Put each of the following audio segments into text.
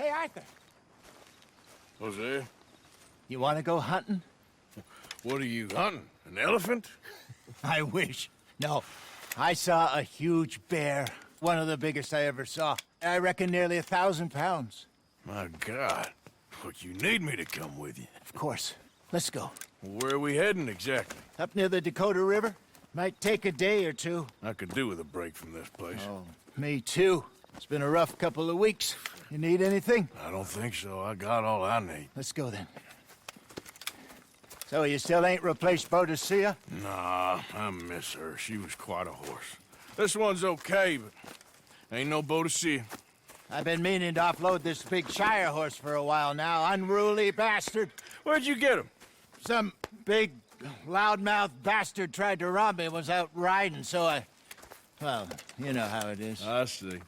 Hey, Arthur. Jose, You want to go hunting? what are you hunting? An elephant? I wish. No. I saw a huge bear. One of the biggest I ever saw. I reckon nearly 1,000 pounds. My God. Look, you need me to come with you. Of course. Let's go. Where are we heading exactly? Up near the Dakota River. Might take a day or two. I could do with a break from this place. Oh, me too. It's been a rough couple of weeks. You need anything? I don't think so. I got all I need. Let's go then. So you still ain't replaced Boadicea? Nah, I miss her. She was quite a horse. This one's okay, but ain't no Boadicea. I've been meaning to offload this big Shire horse for a while now. Unruly bastard. Where'd you get him? Some big, loudmouth bastard tried to rob me, was out riding, so I... Well, you know how it is. I see.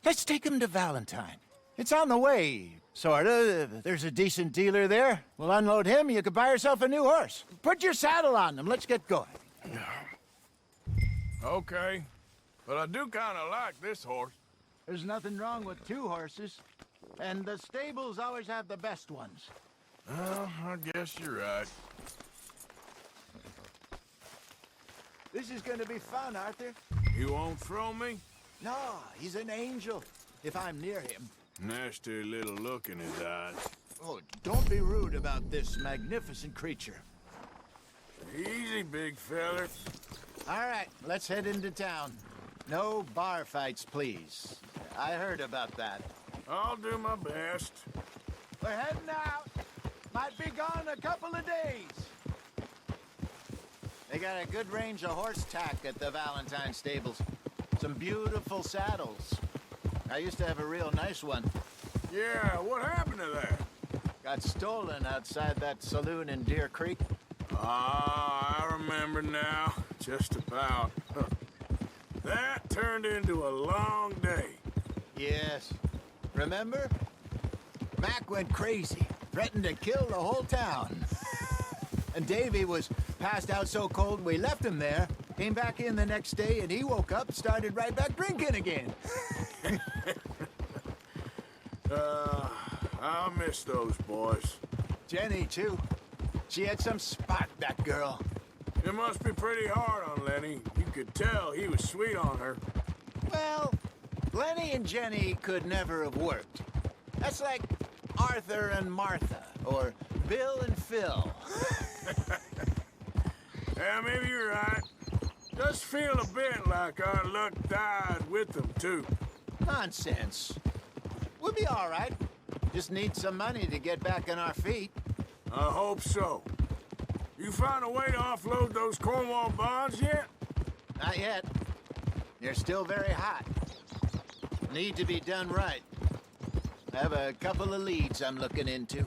Let's take him to Valentine. It's on the way, sorta. There's a decent dealer there. We'll unload him, you could buy yourself a new horse. Put your saddle on him, let's get going. Okay. But I do kind of like this horse. There's nothing wrong with two horses. And the stables always have the best ones. Well, I guess you're right. This is gonna be fun, Arthur. You won't throw me? No, he's an angel, if I'm near him. Nasty little look in his eyes. Oh, don't be rude about this magnificent creature. Easy, big feller. All right, let's head into town. No bar fights, please. I heard about that. I'll do my best. We're heading out. Might be gone a couple of days. They got a good range of horse tack at the Valentine stables. Some beautiful saddles. I used to have a real nice one. Yeah, what happened to that? Got stolen outside that saloon in Deer Creek. Ah, I remember now. Just about. That turned into a long day. Yes. Remember? Mac went crazy, threatened to kill the whole town. And Davy was passed out so cold we left him there, came back in the next day, and he woke up, started right back drinking again. I'll miss those boys. Jenny, too. She had some spot, that girl. It must be pretty hard on Lenny. You could tell he was sweet on her. Well, Lenny and Jenny could never have worked. That's like Arthur and Martha, or Bill and Phil. Yeah, maybe you're right. Does feel a bit like our luck died with them, too. Nonsense. We'll be all right. Just need some money to get back on our feet. I hope so. You found a way to offload those Cornwall bonds yet? Not yet. They're still very hot. Need to be done right. I have a couple of leads I'm looking into.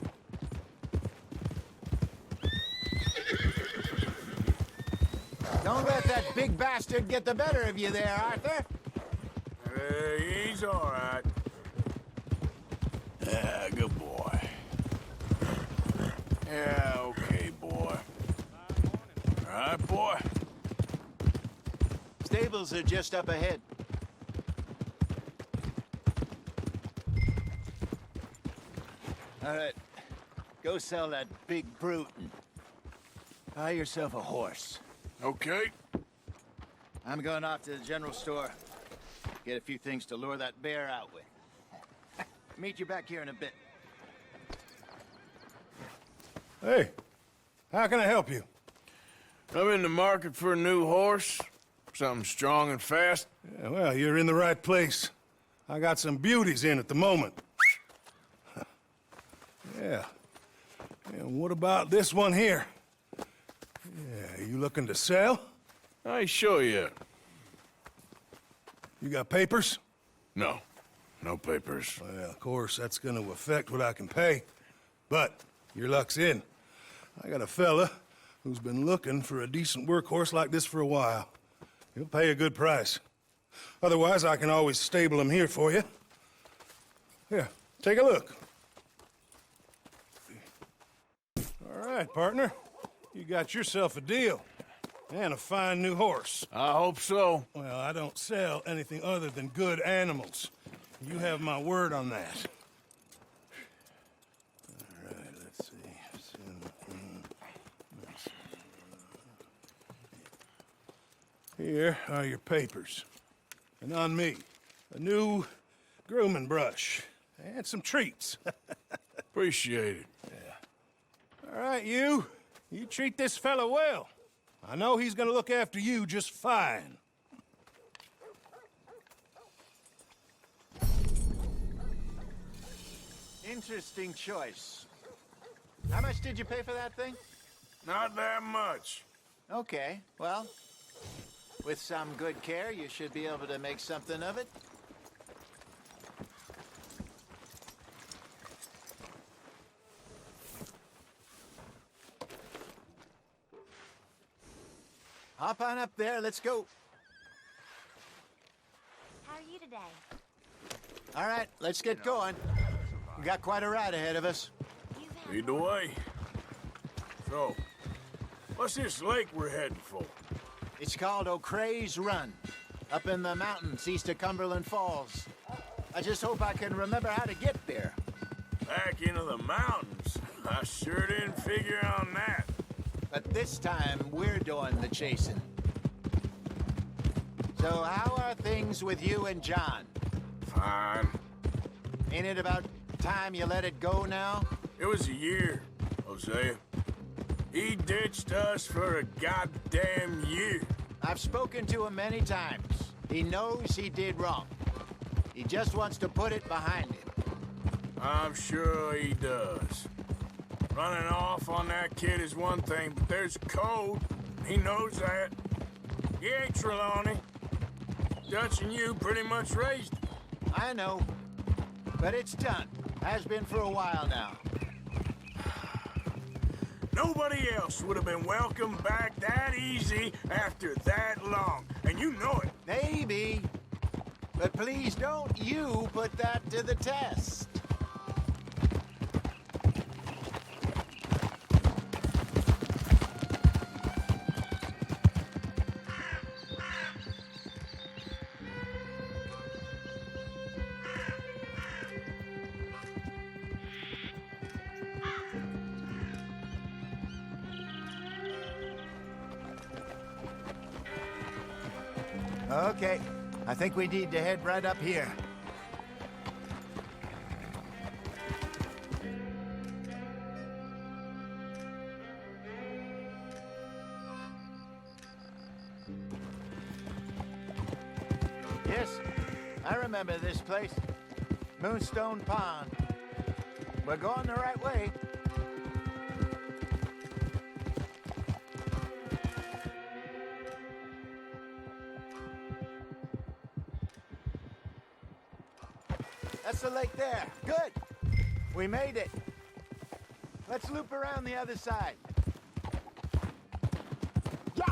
Don't let that big bastard get the better of you there, Arthur. He's all right. Yeah, good boy. Yeah, okay, boy. All right, boy. Stables are just up ahead. All right, go sell that big brute and buy yourself a horse. Okay. I'm going off to the general store. Get a few things to lure that bear out with. Meet you back here in a bit. Hey, how can I help you? I'm in the market for a new horse. Something strong and fast. Yeah, well, you're in the right place. I got some beauties in at the moment. Yeah. And what about this one here? Yeah, you looking to sell? I ain't sure yet. You got papers? No. No papers. Well, of course, that's gonna affect what I can pay. But your luck's in. I got a fella who's been looking for a decent workhorse like this for a while. He'll pay a good price. Otherwise, I can always stable him here for you. Here, take a look. All right, partner. You got yourself a deal. And a fine new horse. I hope so. Well, I don't sell anything other than good animals. You have my word on that. All right, let's see. Here are your papers. And on me, a new grooming brush and some treats. Appreciate it. All right, you. You treat this fella well. I know he's gonna look after you just fine. Interesting choice. How much did you pay for that thing? Not that much. Okay, well, with some good care, you should be able to make something of it. Hop on up there, let's go. How are you today? All right, let's get going. We got quite a ride ahead of us. You've had Lead the way. So, what's this lake we're heading for? It's called O'Creagh's Run, up in the mountains east of Cumberland Falls. I just hope I can remember how to get there. Back into the mountains? I sure didn't figure on that. But this time, we're doing the chasing. So how are things with you and John? Fine. Ain't it about time you let it go now? It was a year, Hosea. He ditched us for a goddamn year. I've spoken to him many times. He knows he did wrong. He just wants to put it behind him. I'm sure he does. Running off on that kid is one thing, but there's code. He knows that. He ain't Trelawney. Dutch and you pretty much raised him. I know. But it's done. Has been for a while now. Nobody else would have been welcomed back that easy after that long. And you know it. Maybe. But please don't you put that to the test. Okay, I think we need to head right up here. Yes, I remember this place. Moonstone Pond. We're going the right way. That's the lake there. Good. We made it. Let's loop around the other side. Yeah.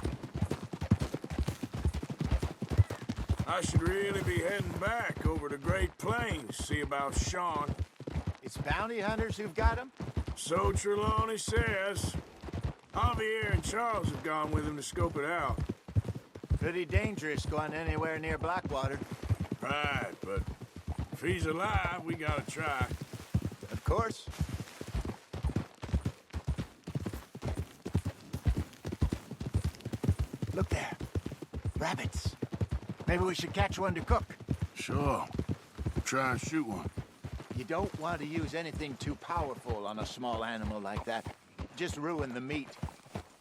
I should really be heading back over to Great Plains, see about Sean. It's bounty hunters who've got him? So Trelawney says. Javier and Charles have gone with him to scope it out. Pretty dangerous going anywhere near Blackwater. Right, but if he's alive, we gotta try. Of course. Look there. Rabbits. Maybe we should catch one to cook. Sure. Try and shoot one. You don't want to use anything too powerful on a small animal like that. Just ruin the meat.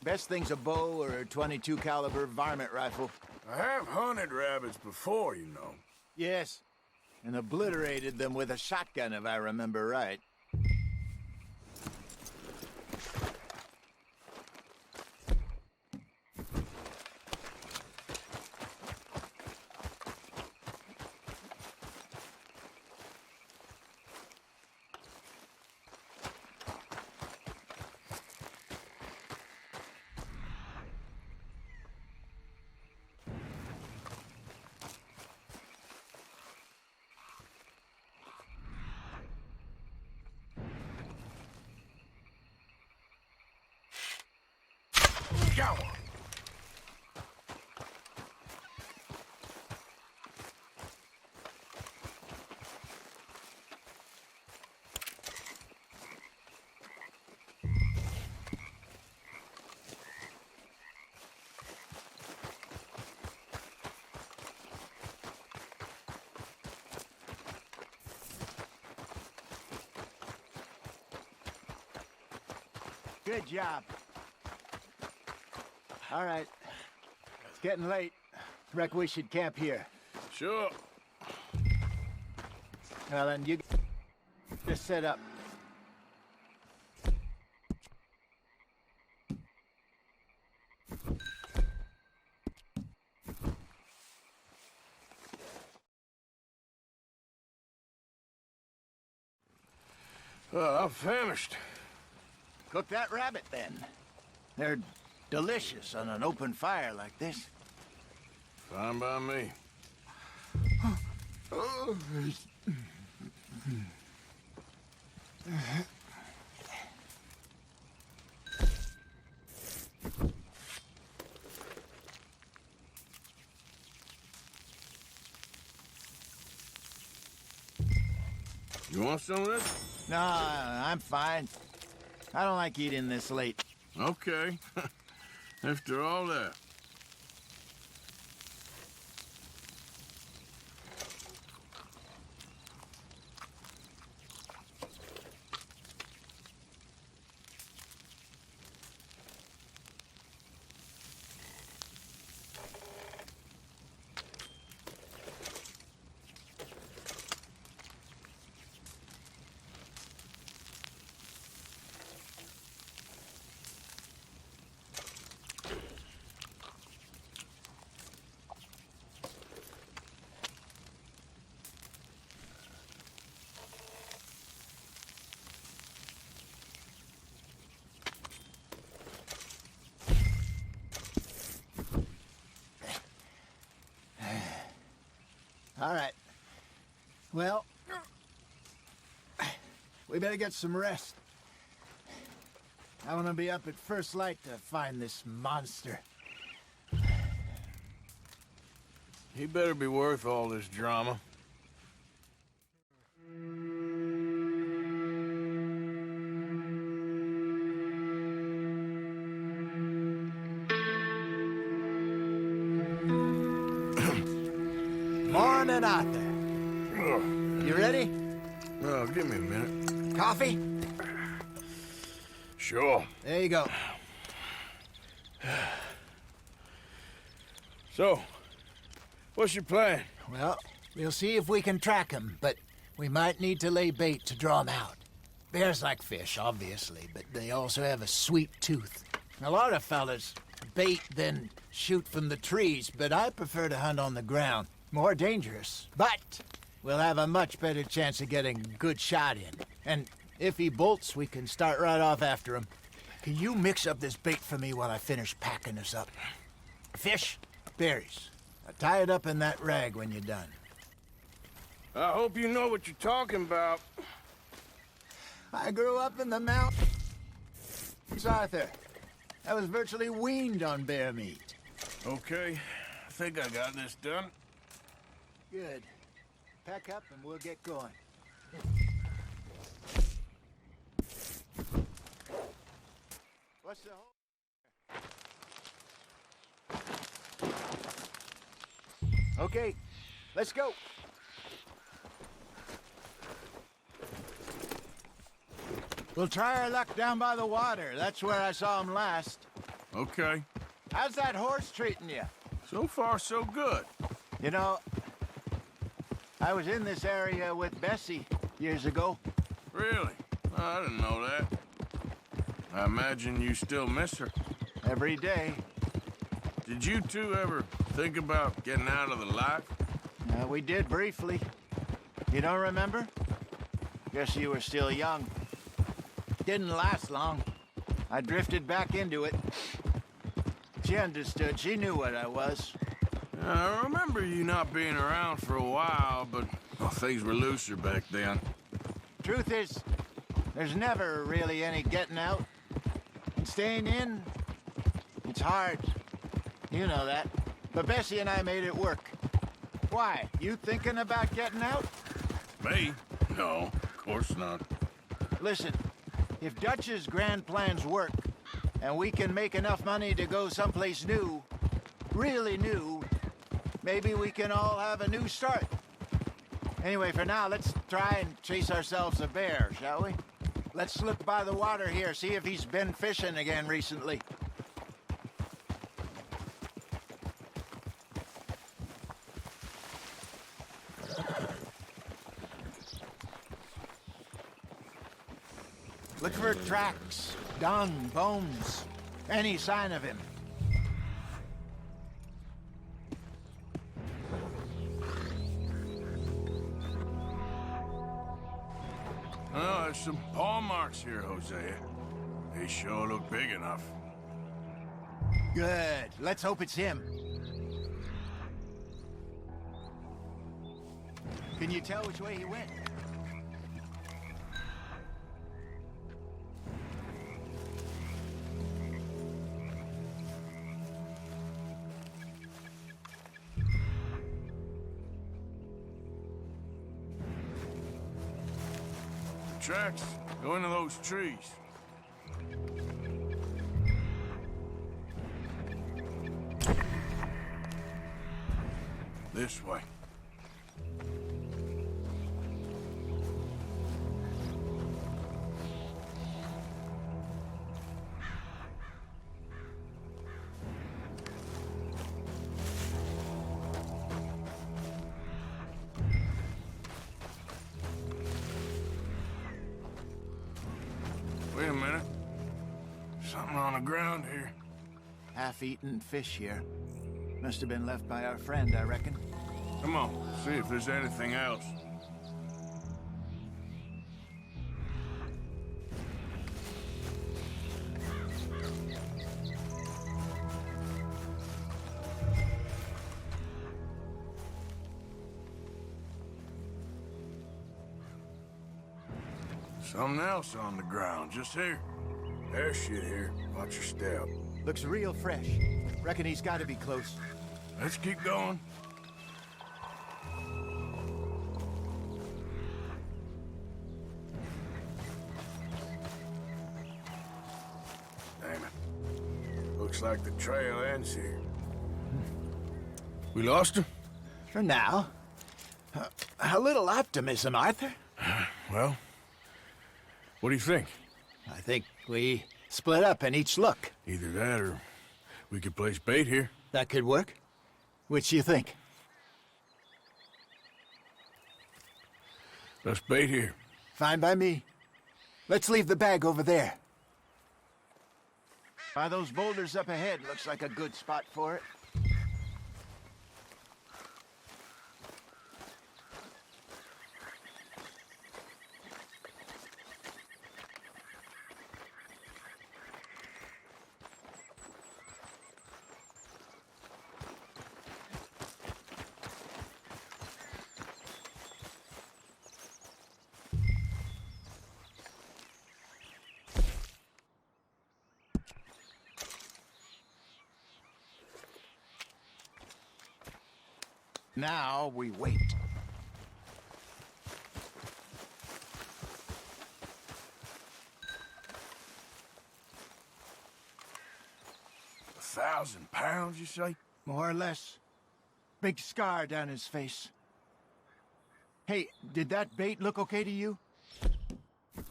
Best thing's a bow or a .22 caliber varmint rifle. I have hunted rabbits before, you know. Yes, and obliterated them with a shotgun, if I remember right. Got one. Good job. All right. It's getting late. Reckon we should camp here. Sure. Well, then you just set up. I'm famished. Cook that rabbit, then. They're delicious on an open fire like this. Fine by me. You want some of this? No, I'm fine. I don't like eating this late. Okay. After all that. All right. Well, we better get some rest. I want to be up at first light to find this monster. He better be worth all this drama. Morning, Arthur. You ready? Oh, give me a minute. Coffee? Sure. There you go. So, what's your plan? Well, we'll see if we can track him, but we might need to lay bait to draw him out. Bears like fish, obviously, but they also have a sweet tooth. A lot of fellas bait, then shoot from the trees, but I prefer to hunt on the ground. More dangerous, but we'll have a much better chance of getting a good shot in. And if he bolts, we can start right off after him. Can you mix up this bait for me while I finish packing this up? Fish, berries. Tie it up in that rag when you're done. I hope you know what you're talking about. I grew up in the mountains, Arthur. I was virtually weaned on bear meat. Okay, I think I got this done. Good. Pack up and we'll get going. What's the whole... Okay, let's go. We'll try our luck down by the water. That's where I saw him last. Okay. How's that horse treating you? So far, so good. You know, I was in this area with Bessie years ago. Really? Oh, I didn't know that. I imagine you still miss her. Every day. Did you two ever think about getting out of the life? We did briefly. You don't remember? Guess you were still young. Didn't last long. I drifted back into it. She understood. She knew what I was. I remember you not being around for a while, but well, things were looser back then. Truth is, there's never really any getting out. And staying in, it's hard. You know that. But Bessie and I made it work. Why? You thinking about getting out? Me? No, of course not. Listen, if Dutch's grand plans work, and we can make enough money to go someplace new, really new, maybe we can all have a new start. Anyway, for now, let's try and chase ourselves a bear, shall we? Let's slip by the water here, see if he's been fishing again recently. Look for tracks, dung, bones, any sign of him. Oh, there's some paw marks here, Hosea. They sure look big enough. Good. Let's hope it's him. Can you tell which way he went? Tracks go into those trees. This way. Wait a minute. Something on the ground here. Half-eaten fish here. Must have been left by our friend, I reckon. Come on, see if there's anything else. Something else on the ground, just here. There's shit here. Watch your step. Looks real fresh. Reckon he's got to be close. Let's keep going. Damn it. Looks like the trail ends here. We lost him? For now. A little optimism, Arthur. Well, what do you think? I think we split up and each look. Either that or we could place bait here. That could work. Which you think? Let's bait here. Fine by me. Let's leave the bag over there. By those boulders up ahead, looks like a good spot for it. Now we wait. £1,000, you say? More or less. Big scar down his face. Hey, did that bait look okay to you?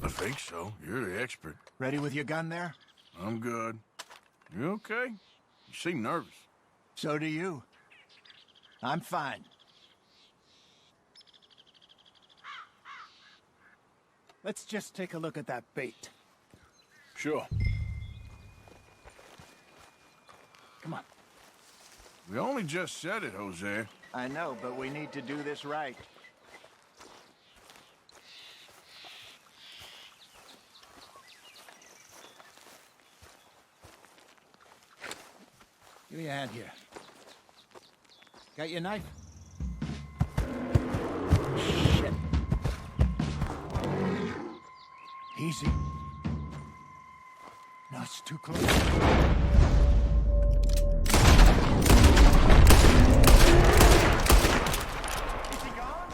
I think so. You're the expert. Ready with your gun there? I'm good. You okay? You seem nervous. So do you. I'm fine. Let's just take a look at that bait. Sure. Come on. We only just said it, Jose. I know, but we need to do this right. Give me a hand here. Got your knife? Shit. Easy. No, it's too close. Is he gone?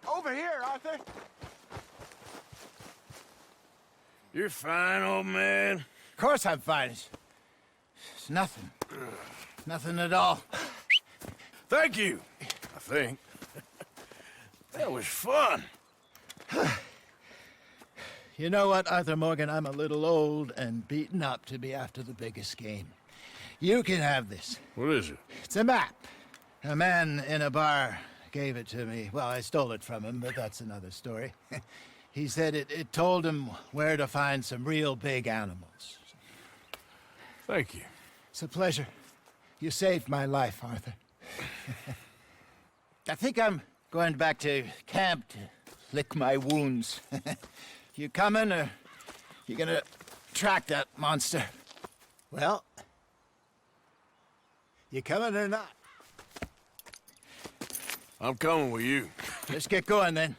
Over here, Arthur. You're fine, old man. Of course I'm fine. It's nothing. Nothing at all. Thank you, I think. That was fun. You know what, Arthur Morgan? I'm a little old and beaten up to be after the biggest game. You can have this. What is it? It's a map. A man in a bar gave it to me. Well, I stole it from him, but that's another story. He said it told him where to find some real big animals. Thank you. It's a pleasure. You saved my life, Arthur. I think I'm going back to camp to lick my wounds. You coming, or you gonna track that monster? Well, you coming or not? I'm coming with you. Let's get going, then.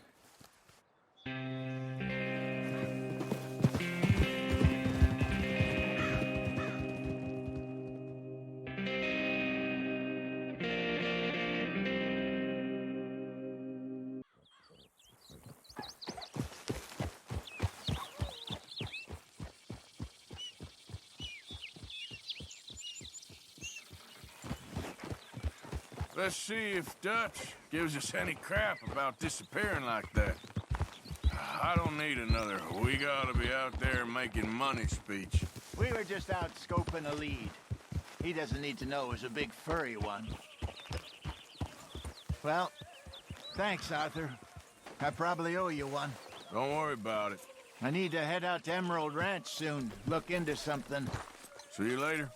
Let's see if Dutch gives us any crap about disappearing like that. I don't need another "we gotta be out there making money" speech. We were just out scoping a lead. He doesn't need to know it was a big furry one. Well, thanks, Arthur. I probably owe you one. Don't worry about it. I need to head out to Emerald Ranch soon, look into something. See you later.